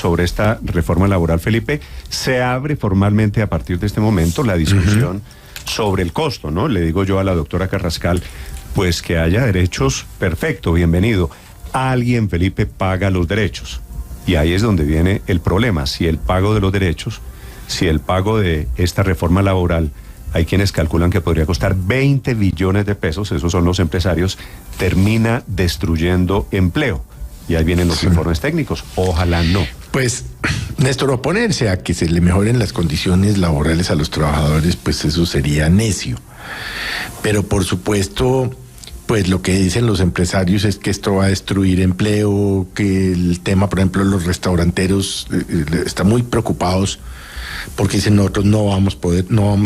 sobre esta reforma laboral, Felipe, se abre formalmente a partir de este momento la discusión sobre el costo, ¿no? Le digo yo a la doctora Carrascal, pues que haya derechos, perfecto, bienvenido. Alguien, Felipe, paga los derechos. Y ahí es donde viene el problema. Si el pago de los derechos, si el pago de esta reforma laboral, hay quienes calculan que podría costar 20 billones de pesos, esos son los empresarios, termina destruyendo empleo. Y ahí vienen los informes técnicos. Ojalá no. Pues, Néstor, oponerse a que se le mejoren las condiciones laborales a los trabajadores, pues eso sería necio. Pero por supuesto, pues lo que dicen los empresarios es que esto va a destruir empleo, que el tema, por ejemplo, los restauranteros están muy preocupados porque dicen nosotros no vamos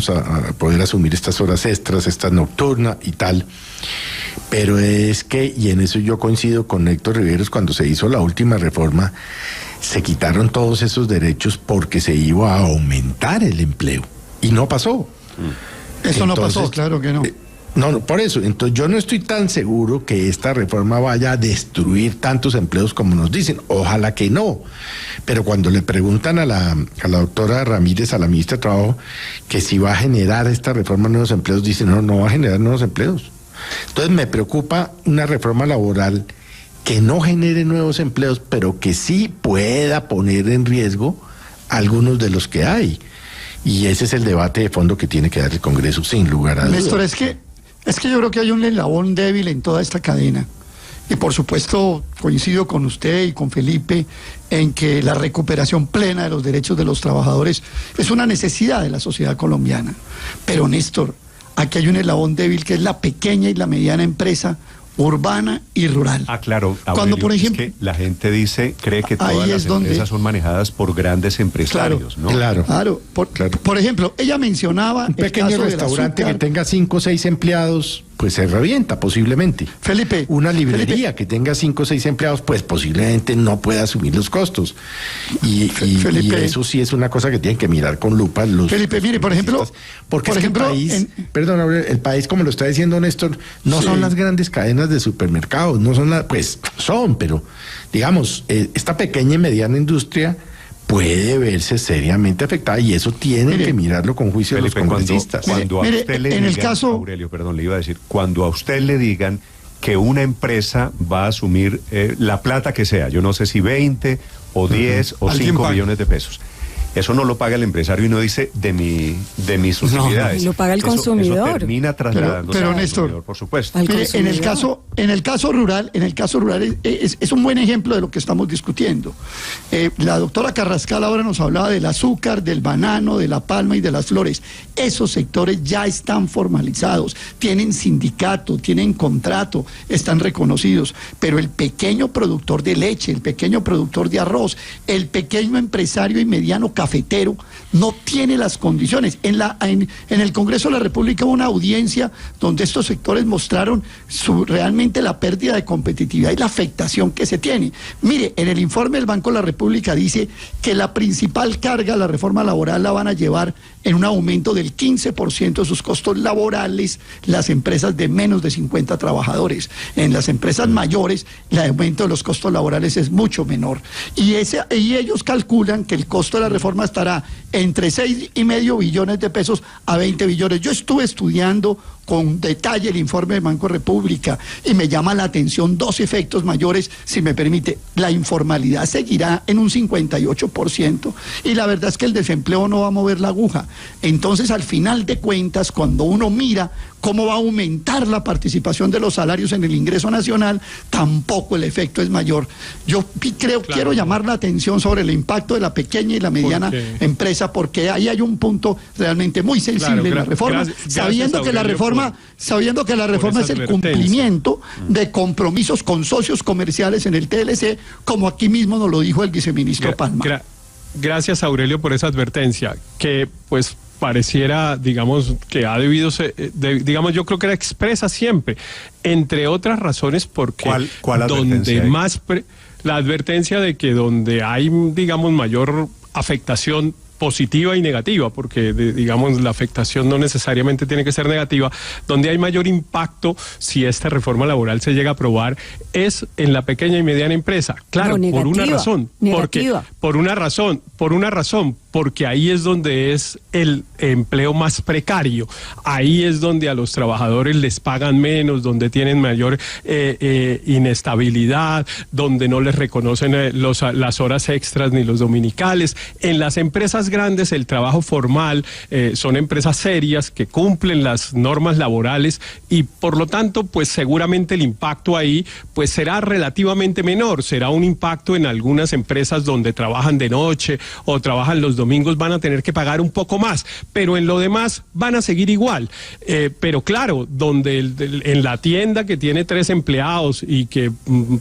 a poder asumir estas horas extras, esta nocturna y tal. Pero es que, y en eso yo coincido con Héctor Riveros, cuando se hizo la última reforma, se quitaron todos esos derechos porque se iba a aumentar el empleo. Y no pasó. Eso no pasó, claro que no. No, por eso. Entonces yo no estoy tan seguro que esta reforma vaya a destruir tantos empleos como nos dicen. Ojalá que no. Pero cuando le preguntan a la doctora Ramírez, a la ministra de Trabajo, que si va a generar esta reforma nuevos empleos, dicen no va a generar nuevos empleos. Entonces me preocupa una reforma laboral que no genere nuevos empleos, pero que sí pueda poner en riesgo algunos de los que hay. Y ese es el debate de fondo que tiene que dar el Congreso, sin lugar a dudas. Néstor, es que yo creo que hay un eslabón débil en toda esta cadena. Y por supuesto coincido con usted y con Felipe en que la recuperación plena de los derechos de los trabajadores es una necesidad de la sociedad colombiana. Pero Néstor, aquí hay un eslabón débil que es la pequeña y la mediana empresa urbana y rural. Ah, claro. Aurelio, cuando por ejemplo, es que la gente cree que todas las empresas son manejadas por grandes empresarios, ¿no? Claro. Por ejemplo, ella mencionaba un pequeño restaurante que tenga 5 o 6 empleados, pues se revienta posiblemente. Felipe. Una librería que tenga 5 o 6 empleados, pues posiblemente no pueda asumir los costos. Y eso sí es una cosa que tienen que mirar con lupa los... Felipe, mire, por ejemplo... Porque el país, el país, como lo está diciendo Néstor, no son las grandes cadenas de supermercados, no son pero digamos, esta pequeña y mediana industria puede verse seriamente afectada y eso tienen que mirarlo con juicio Felipe, los congresistas. Cuando a usted le digan, Aurelio, le iba a decir, cuando a usted le digan que una empresa va a asumir la plata que sea, yo no sé si 20 o 10 o 5 billones de pesos. Eso no lo paga el empresario y no dice de mis utilidades. Lo paga el consumidor. Eso termina trasladándose pero al Néstor, consumidor, por supuesto. En el caso rural es un buen ejemplo de lo que estamos discutiendo. La doctora Carrascal ahora nos hablaba del azúcar, del banano, de la palma y de las flores. Esos sectores ya están formalizados, tienen sindicato, tienen contrato, están reconocidos. Pero el pequeño productor de leche, el pequeño productor de arroz, el pequeño empresario y mediano cafetero no tiene las condiciones. En el Congreso de la República hubo una audiencia donde estos sectores mostraron realmente la pérdida de competitividad y la afectación que se tiene. Mire, en el informe del Banco de la República dice que la principal carga de la reforma laboral la van a llevar en un aumento del 15% de sus costos laborales las empresas de menos de 50 trabajadores. En las empresas mayores el aumento de los costos laborales es mucho menor. Y ellos calculan que el costo de la reforma estará entre 6,5 billones de pesos a 20 billones. Yo estuve estudiando con detalle el informe del Banco de República y me llama la atención 2 efectos mayores, si me permite. La informalidad seguirá en un 58% y la verdad es que el desempleo no va a mover la aguja. Entonces, al final de cuentas, cuando uno mira cómo va a aumentar la participación de los salarios en el ingreso nacional, tampoco el efecto es mayor. Yo quiero llamar la atención sobre el impacto de la pequeña y la mediana empresa, porque ahí hay un punto realmente muy sensible en la reforma, sabiendo que la reforma es el cumplimiento de compromisos con socios comerciales en el TLC, como aquí mismo nos lo dijo el viceministro Palma. Gracias, Aurelio, por esa advertencia, que pues pareciera, digamos, que ha debido ser, yo creo que era expresa siempre, entre otras razones porque ¿Cuál donde más la advertencia de que donde hay, digamos, mayor afectación positiva y negativa, porque digamos la afectación no necesariamente tiene que ser negativa. Donde hay mayor impacto, si esta reforma laboral se llega a aprobar, es en la pequeña y mediana empresa. Claro, no, por una razón, porque ahí es donde es el empleo más precario, ahí es donde a los trabajadores les pagan menos, donde tienen mayor inestabilidad, donde no les reconocen las horas extras ni los dominicales. En las empresas grandes el trabajo formal, son empresas serias que cumplen las normas laborales y por lo tanto pues seguramente el impacto ahí pues será relativamente menor, será un impacto en algunas empresas donde trabajan de noche o trabajan los domingos, van a tener que pagar un poco más, pero en lo demás van a seguir igual. Pero claro, donde en la tienda que tiene 3 empleados y que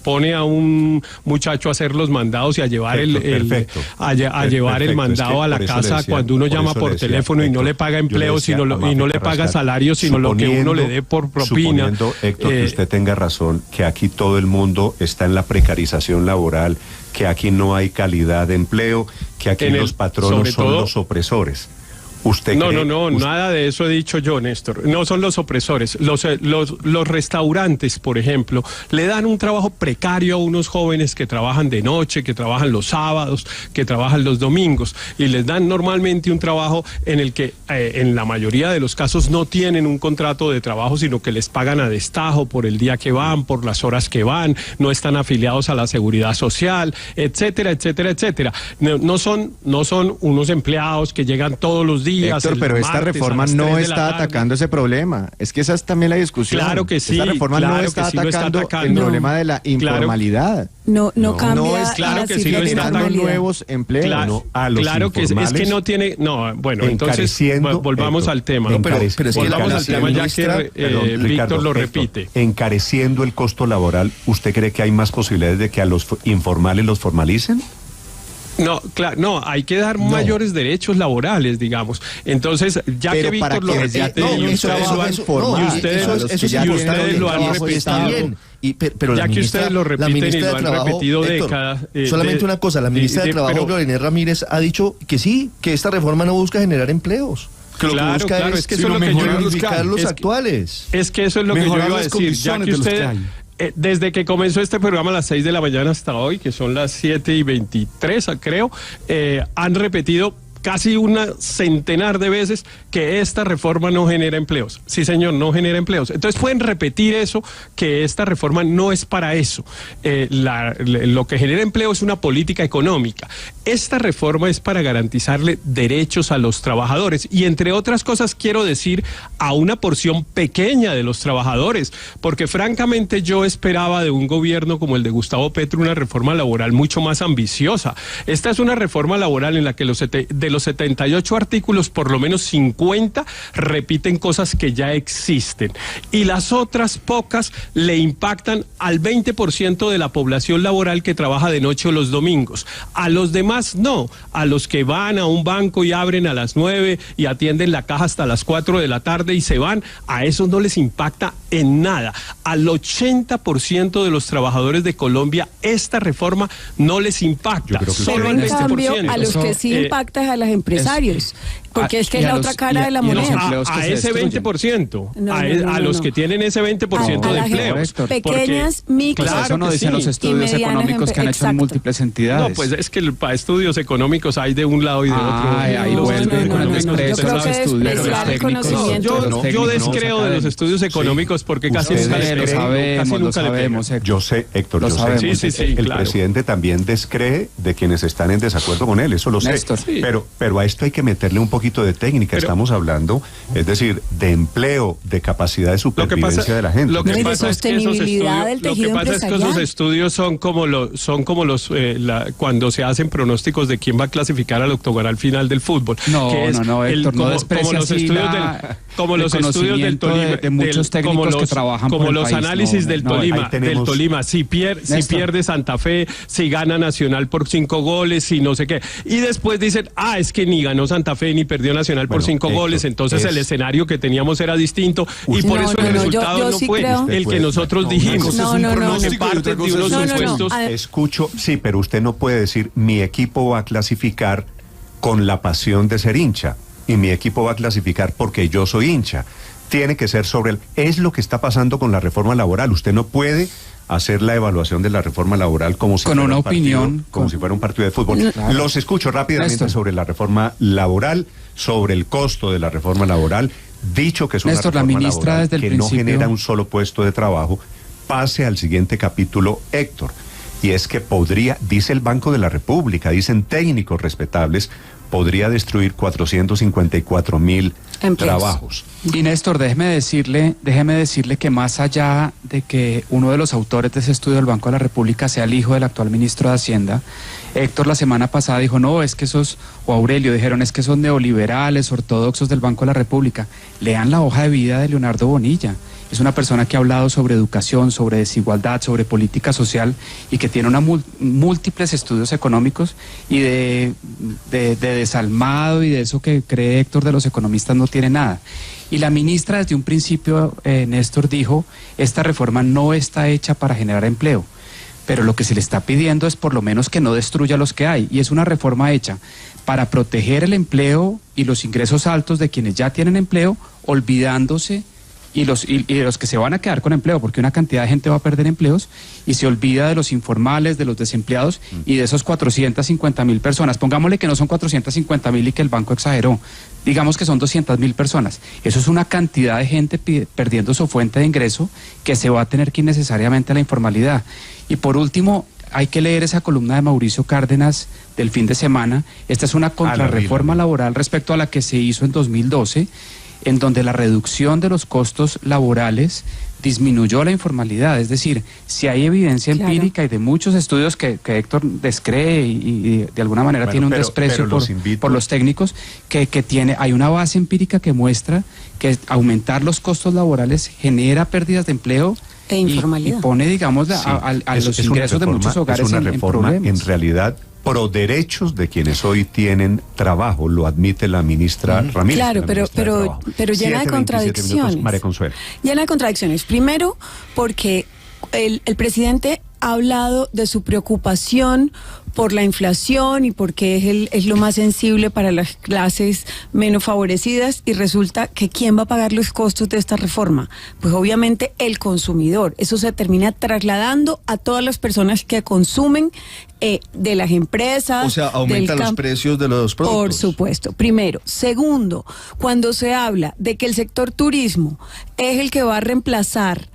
pone a un muchacho a hacer los mandados y a llevar llevar el mandado a la casa cuando uno llama por teléfono y no le paga empleo y no le paga salario, sino lo que uno le dé por propina. Suponiendo, Héctor, que usted tenga razón, que aquí todo el mundo está en la precarización laboral, que aquí no hay calidad de empleo, que aquí los patronos son los opresores. No, nada de eso he dicho yo, Néstor. No son los opresores. Los restaurantes, por ejemplo, le dan un trabajo precario a unos jóvenes que trabajan de noche, que trabajan los sábados, que trabajan los domingos, y les dan normalmente un trabajo en el que en la mayoría de los casos no tienen un contrato de trabajo, sino que les pagan a destajo por el día que van, por las horas que van, no están afiliados a la seguridad social, etcétera, etcétera, etcétera. No son unos empleados que llegan todos los días. Héctor, pero esta reforma no está atacando ese problema. Es que esa es también la discusión. Claro que sí. Esta reforma no está atacando el problema de la informalidad. No cambia. No es claro que sí lo está atacando nuevos empleos. Claro que es que no tiene. No, bueno, entonces volvamos al tema. Pero es que volvamos al tema ya que Víctor lo repite. Encareciendo el costo laboral, ¿usted cree que hay más posibilidades de que a los informales los formalicen? No, claro, no, hay que dar mayores derechos laborales, digamos. Entonces, ya pero que Víctor lo repite y ustedes lo han repetido. Pero ya que ustedes lo repiten y lo han repetido décadas. Solamente una cosa, la ministra de Trabajo, Gloria Ramírez, ha dicho que sí, que esta reforma no busca generar empleos. Que lo que busca es que eso es lo que yo iba a buscar los actuales. Es que eso es lo que yo iba a decir. Ya que usted... desde que comenzó este programa a las 6 de la mañana hasta hoy, que son las 7:23, creo, han repetido casi una centenar de veces que esta reforma no genera empleos. Sí, señor, no genera empleos. Entonces pueden repetir eso, que esta reforma no es para eso. Lo que genera empleo es una política económica. Esta reforma es para garantizarle derechos a los trabajadores y, entre otras cosas, quiero decir, a una porción pequeña de los trabajadores, porque francamente yo esperaba de un gobierno como el de Gustavo Petro una reforma laboral mucho más ambiciosa. Esta es una reforma laboral en la que de los 78 artículos, por lo menos 50 repiten cosas que ya existen. Y las otras pocas le impactan al 20% de la población laboral que trabaja de noche o los domingos. A los demás no. A los que van a un banco y abren a las 9 y atienden la caja hasta las 4 de la tarde y se van, a esos no les impacta en nada. Al 80% de los trabajadores de Colombia esta reforma no les impacta. Solo al 20%. A los que sí impacta es a los empresarios, porque es que es la otra cara de la moneda. A ese 20%, a los que tienen ese 20% de empleos. Pequeñas, micro. Claro, eso no dicen los estudios económicos que han hecho en múltiples entidades. No, pues es que para estudios económicos hay de un lado y de otro. Ahí vuelven con el expreso los estudios técnicos. Yo descreo de los estudios económicos porque casi nunca les sabemos. Yo sé, Héctor, yo sé. El presidente también descree de quienes están en desacuerdo con él, eso lo sé. Pero a esto hay que meterle un poquito de técnica. Estamos hablando, es decir, de empleo, de capacidad de supervivencia de la gente. Lo que pasa es que esos estudios son como los cuando se hacen pronósticos de quién va a clasificar al octogonal final del fútbol. No, Héctor, no desprecia como los estudios del Tolima, de muchos técnicos que trabajan como los análisis del Tolima, si pierde Santa Fe, si gana Nacional por 5 goles, si no sé qué. Y después dicen, es que ni ganó Santa Fe ni perdió Nacional por 5 goles, entonces el escenario que teníamos era distinto y por eso el resultado no fue el que nosotros dijimos. Que parte de unos supuestos. Escucho, sí, pero usted no puede decir mi equipo va a clasificar con la pasión de ser hincha y mi equipo va a clasificar porque yo soy hincha. Tiene que ser sobre es lo que está pasando con la reforma laboral. Usted no puede hacer la evaluación de la reforma laboral como si con fuera una opinión, partido, como si fuera un partido de fútbol. Claro. Los escucho rápidamente sobre la reforma laboral, sobre el costo de la reforma laboral. Dicho que es una reforma la ministra laboral desde el que principio no genera un solo puesto de trabajo, pase al siguiente capítulo, Héctor. Y es que podría, dice el Banco de la República, dicen técnicos respetables, podría destruir 454,000 trabajos. Y Néstor, déjeme decirle que más allá de que uno de los autores de ese estudio del Banco de la República sea el hijo del actual ministro de Hacienda, Héctor la semana pasada dijo, no, es que esos, o Aurelio dijeron, es que son neoliberales, ortodoxos del Banco de la República. Lean la hoja de vida de Leonardo Bonilla. Es una persona que ha hablado sobre educación, sobre desigualdad, sobre política social y que tiene múltiples estudios económicos y de desalmado y de eso que cree Héctor de los economistas no tiene nada. Y la ministra desde un principio, Néstor, dijo, esta reforma no está hecha para generar empleo, pero lo que se le está pidiendo es por lo menos que no destruya los que hay. Y es una reforma hecha para proteger el empleo y los ingresos altos de quienes ya tienen empleo, olvidándose y los que se van a quedar con empleo, porque una cantidad de gente va a perder empleos y se olvida de los informales, de los desempleados y de esos 450,000 personas. Pongámosle que no son 450,000 y que el banco exageró. Digamos que son 200,000 personas. Eso es una cantidad de gente perdiendo su fuente de ingreso que se va a tener que ir necesariamente a la informalidad. Y por último, hay que leer esa columna de Mauricio Cárdenas del fin de semana. Esta es una contrarreforma laboral respecto a la que se hizo en 2012, en donde la reducción de los costos laborales disminuyó la informalidad. Es decir, si hay evidencia empírica y de muchos estudios que Héctor descree y de alguna manera tiene un desprecio por los técnicos, hay una base empírica que muestra que aumentar los costos laborales genera pérdidas de empleo e informalidad. Y pone, digamos, a los ingresos de muchos hogares en problemas. En realidad, pro derechos de quienes hoy tienen trabajo, lo admite la ministra Ramírez. Claro, pero llena de contradicciones. María Consuelo. Llena de contradicciones. Primero, porque el presidente ha hablado de su preocupación por la inflación y porque es lo más sensible para las clases menos favorecidas, y resulta que ¿quién va a pagar los costos de esta reforma? Pues obviamente el consumidor. Eso se termina trasladando a todas las personas que consumen de las empresas. O sea, aumentan los precios de los productos. Por supuesto. Primero. Segundo, cuando se habla de que el sector turismo es el que va a reemplazar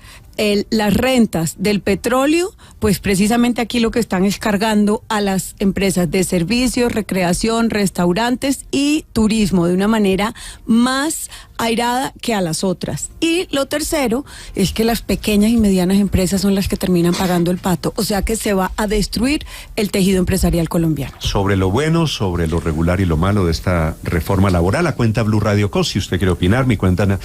las rentas del petróleo, pues precisamente aquí lo que están es cargando a las empresas de servicios, recreación, restaurantes y turismo de una manera más airada que a las otras. Y lo tercero es que las pequeñas y medianas empresas son las que terminan pagando el pato, o sea que se va a destruir el tejido empresarial colombiano. Sobre lo bueno, sobre lo regular y lo malo de esta reforma laboral, la cuenta Blue Radio Co, si usted quiere opinar, mi cuenta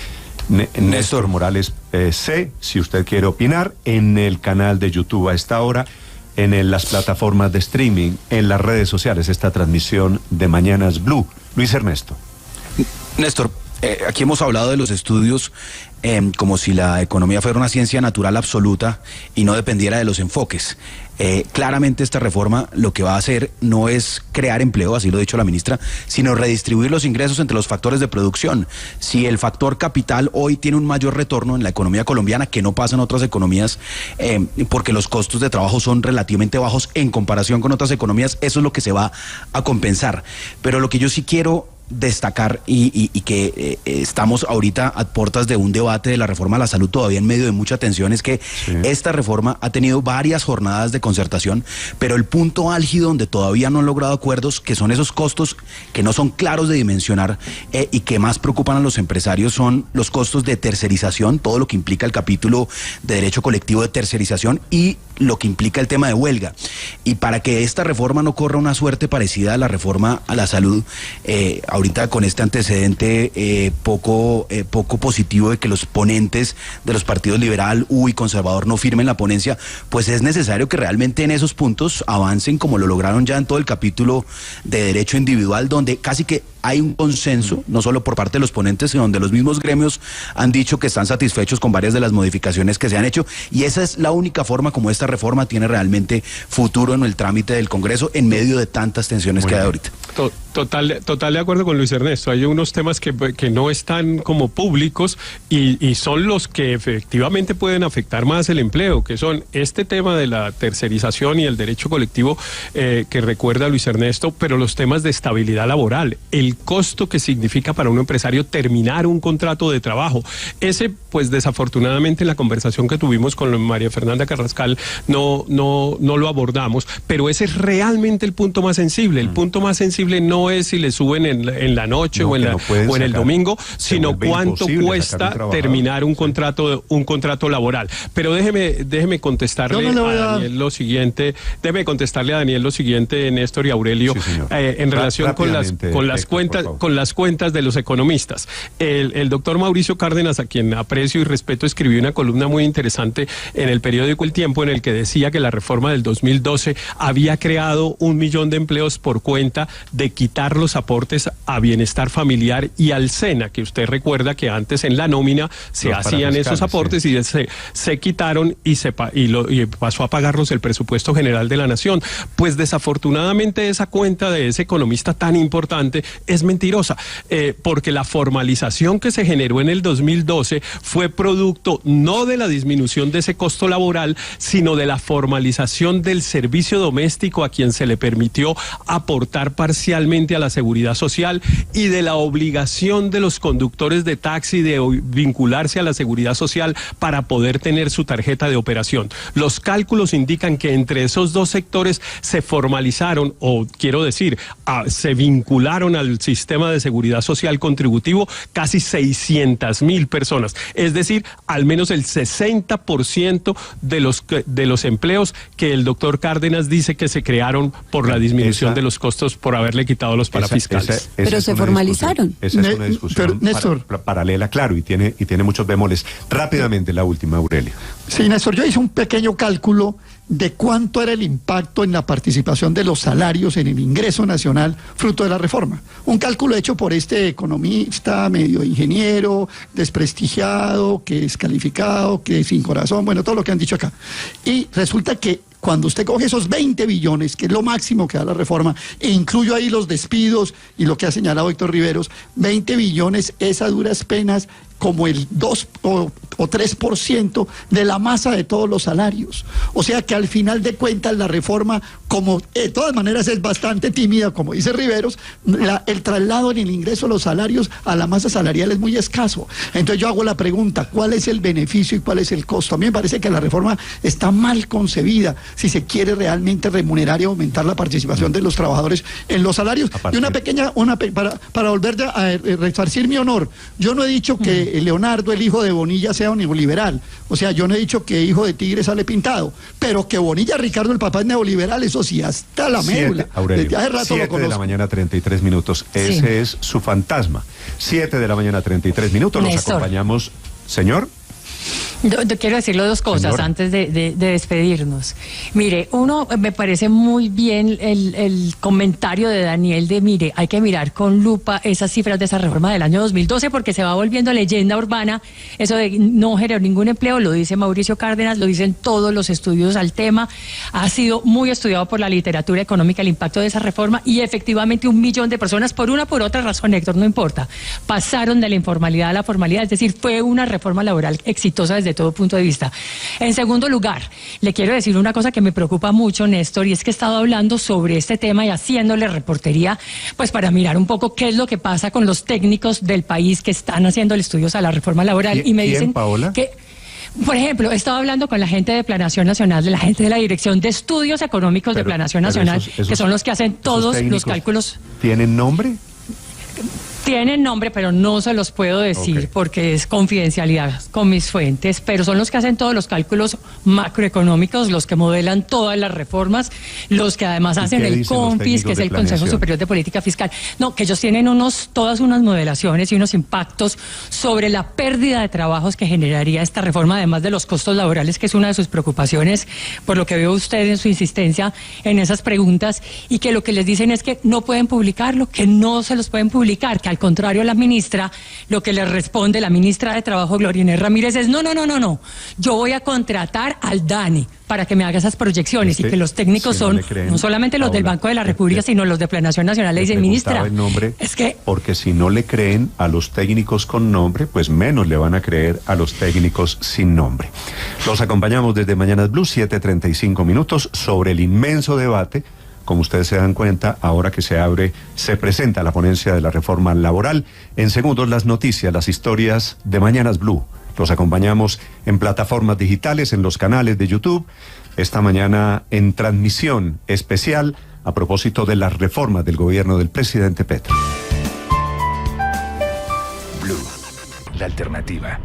Néstor Morales C, si usted quiere opinar, en el canal de YouTube a esta hora, en las plataformas de streaming, en las redes sociales, esta transmisión de Mañanas Blue. Luis Ernesto. Néstor, aquí hemos hablado de los estudios como si la economía fuera una ciencia natural absoluta y no dependiera de los enfoques. Claramente esta reforma lo que va a hacer no es crear empleo, así lo ha dicho la ministra, sino redistribuir los ingresos entre los factores de producción. Si el factor capital hoy tiene un mayor retorno en la economía colombiana, que no pasa en otras economías, porque los costos de trabajo son relativamente bajos en comparación con otras economías, eso es lo que se va a compensar. Pero lo que yo sí quiero destacar y que estamos ahorita a puertas de un debate de la reforma a la salud todavía en medio de mucha tensión, es que esta reforma ha tenido varias jornadas de concertación, pero el punto álgido donde todavía no han logrado acuerdos, que son esos costos que no son claros de dimensionar y que más preocupan a los empresarios, son los costos de tercerización, todo lo que implica el capítulo de derecho colectivo de tercerización y lo que implica el tema de huelga. Y para que esta reforma no corra una suerte parecida a la reforma a la salud, ahorita con este antecedente poco positivo de que los ponentes de los partidos liberal y conservador no firmen la ponencia, pues es necesario que realmente en esos puntos avancen como lo lograron ya en todo el capítulo de derecho individual, donde casi que hay un consenso, no solo por parte de los ponentes, sino donde los mismos gremios han dicho que están satisfechos con varias de las modificaciones que se han hecho, y esa es la única forma como esta reforma tiene realmente futuro en el trámite del Congreso en medio de tantas tensiones que hay ahorita. Total de acuerdo con Luis Ernesto. Hay unos temas que no están como públicos y son los que efectivamente pueden afectar más el empleo, que son este tema de la tercerización y el derecho colectivo que recuerda Luis Ernesto, pero los temas de estabilidad laboral, el costo que significa para un empresario terminar un contrato de trabajo. Ese, pues desafortunadamente en la conversación que tuvimos con María Fernanda Carrascal no lo abordamos, pero ese es realmente el punto más sensible. El punto más sensible no es si le suben en la noche o en el domingo, sino cuánto cuesta terminar un contrato laboral. Pero déjeme contestarle a Daniel lo siguiente, Néstor y Aurelio, en relación con las cuentas de los economistas. El doctor Mauricio Cárdenas, a quien aprecio y respeto, escribió una columna muy interesante en el periódico El Tiempo, en el que decía que la reforma del 2012 había creado 1 millón de empleos por cuenta de quitar los aportes a bienestar familiar y al SENA, que usted recuerda que antes en la nómina se hacían esos aportes, y se quitaron y pasó a pagarlos el presupuesto general de la nación. Pues desafortunadamente esa cuenta de ese economista tan importante es mentirosa, porque la formalización que se generó en el 2012 fue producto no de la disminución de ese costo laboral, sino de la formalización del servicio doméstico a quien se le permitió aportar parcialmente a la seguridad social, y de la obligación de los conductores de taxi de vincularse a la seguridad social para poder tener su tarjeta de operación. Los cálculos indican que entre esos dos sectores se formalizaron, o quiero decir, se vincularon al sistema de seguridad social contributivo casi 600,000 personas. Es decir, al menos el 60% de los empleos que el doctor Cárdenas dice que se crearon por la disminución de los costos por haberle quitado los parafiscales. Pero se formalizaron. Esa es una discusión paralela, claro, y tiene muchos bemoles. Rápidamente, la última, Aurelio. Sí, Néstor, yo hice un pequeño cálculo de cuánto era el impacto en la participación de los salarios en el ingreso nacional fruto de la reforma. Un cálculo hecho por este economista medio ingeniero, desprestigiado, que descalificado, que sin corazón, bueno, todo lo que han dicho acá. Y resulta que cuando usted coge esos 20 billones, que es lo máximo que da la reforma, e incluyo ahí los despidos y lo que ha señalado Héctor Riveros, 20 billones es a duras penas como el 2 o 3% de la masa de todos los salarios. O sea que al final de cuentas la reforma, como de todas maneras es bastante tímida, como dice Riveros, el traslado en el ingreso de los salarios a la masa salarial es muy escaso. Entonces yo hago la pregunta, ¿cuál es el beneficio y cuál es el costo? A mí me parece que la reforma está mal concebida si se quiere realmente remunerar y aumentar la participación de los trabajadores en los salarios. Y una pequeña, para volver a resarcir mi honor, yo no he dicho que Leonardo, el hijo de Bonilla, sea un neoliberal. O sea, yo no he dicho que hijo de tigre sale pintado, pero que Bonilla Ricardo, el papá, es neoliberal, eso sí, hasta la médula. Desde hace rato 7 de la mañana, 33 minutos. Ese es su fantasma. 7 de la mañana, 33 minutos. Los acompañamos. Señor. Yo quiero decirle dos cosas antes de despedirnos. Mire, uno, me parece muy bien el comentario de Daniel de, mire, hay que mirar con lupa esas cifras de esa reforma del año 2012 porque se va volviendo leyenda urbana. Eso de no generar ningún empleo, lo dice Mauricio Cárdenas, lo dicen todos los estudios al tema. Ha sido muy estudiado por la literatura económica el impacto de esa reforma y efectivamente 1 millón de personas, por otra razón, Héctor, no importa, pasaron de la informalidad a la formalidad, es decir, fue una reforma laboral exitosa desde todo punto de vista. En segundo lugar, le quiero decir una cosa que me preocupa mucho, Néstor, y es que he estado hablando sobre este tema y haciéndole reportería, pues para mirar un poco qué es lo que pasa con los técnicos del país que están haciendo estudios a la reforma laboral. Y me dicen Paola? Que, por ejemplo, he estado hablando con la gente de Planación Nacional, de la gente de la Dirección de Estudios Económicos de Planación Nacional, que son los que hacen todos los cálculos. ¿Tienen nombre? Tienen nombre, pero no se los puedo decir porque es confidencialidad con mis fuentes, pero son los que hacen todos los cálculos macroeconómicos, los que modelan todas las reformas, los que además hacen el CONFIS, que es el Consejo Superior de Política Fiscal. No, que ellos tienen todas unas modelaciones y unos impactos sobre la pérdida de trabajos que generaría esta reforma, además de los costos laborales, que es una de sus preocupaciones, por lo que veo usted en su insistencia en esas preguntas, y que lo que les dicen es que no pueden publicarlo, que no se los pueden publicar, que al contrario a la ministra, lo que le responde la ministra de Trabajo, Gloria Inés Ramírez, es no, yo voy a contratar al DANE para que me haga esas proyecciones y que los técnicos son no solamente los del Banco de la República, sino los de Planeación Nacional. Le dicen, ministra, el nombre, es que... Porque si no le creen a los técnicos con nombre, pues menos le van a creer a los técnicos sin nombre. Los acompañamos desde Mañanas Blue, 7:35 minutos, sobre el inmenso debate. Como ustedes se dan cuenta, ahora que se presenta la ponencia de la reforma laboral. En segundos, las noticias, las historias de Mañanas Blue. Los acompañamos en plataformas digitales, en los canales de YouTube. Esta mañana en transmisión especial a propósito de las reformas del gobierno del presidente Petro. Blue, la alternativa.